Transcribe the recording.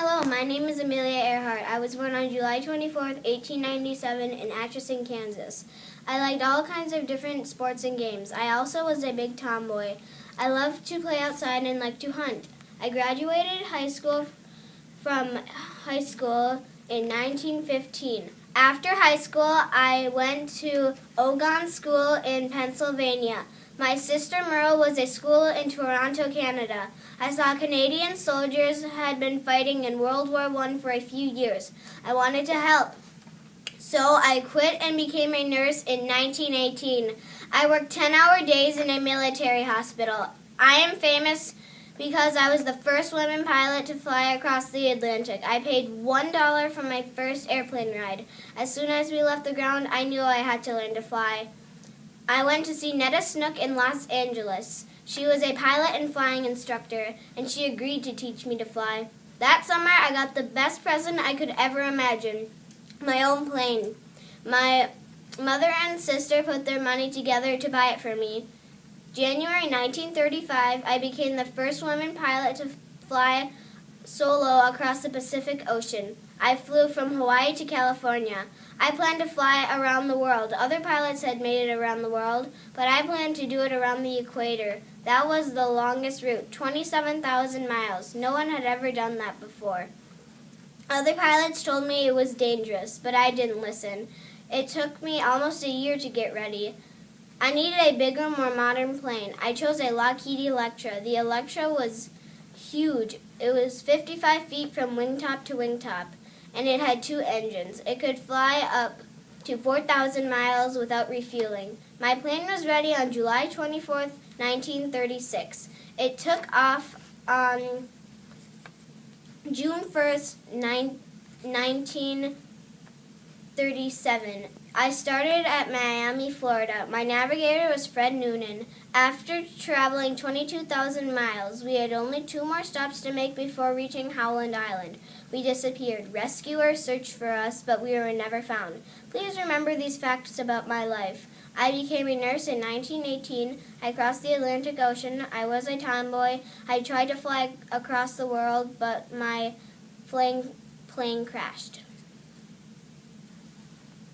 Hello, my name is Amelia Earhart. I was born on July 24th, 1897 in Atchison, Kansas. I liked all kinds of different sports and games. I also was a big tomboy. I loved to play outside and liked to hunt. I graduated from high school in 1915. After high school, I went to Ogon School in Pennsylvania. My sister Merle was at school in Toronto, Canada. I saw Canadian soldiers had been fighting in World War I for a few years. I wanted to help. So I quit and became a nurse in 1918. I worked 10-hour days in a military hospital. I am famous because I was the first woman pilot to fly across the Atlantic. I paid $1 for my first airplane ride. As soon as we left the ground, I knew I had to learn to fly. I went to see Netta Snook in Los Angeles. She was a pilot and flying instructor, and she agreed to teach me to fly. That summer, I got the best present I could ever imagine, my own plane. My mother and sister put their money together to buy it for me. January 1935, I became the first woman pilot to fly solo across the Pacific Ocean. I flew from Hawaii to California. I planned to fly around the world. Other pilots had made it around the world, but I planned to do it around the equator. That was the longest route, 27,000 miles. No one had ever done that before. Other pilots told me it was dangerous, but I didn't listen. It took me almost a year to get ready. I needed a bigger, more modern plane. I chose a Lockheed Electra. The Electra was huge. It was 55 feet from wingtop to wingtop, and it had 2 engines. It could fly up to 4,000 miles without refueling. My plane was ready on July 24th, 1936. It took off on June 1st, 1937. I started at Miami, Florida. My navigator was Fred Noonan. After traveling 22,000 miles, we had only 2 more stops to make before reaching Howland Island. We disappeared. Rescuers searched for us, but we were never found. Please remember these facts about my life. I became a nurse in 1918. I crossed the Atlantic Ocean. I was a tomboy. I tried to fly across the world, but my plane crashed.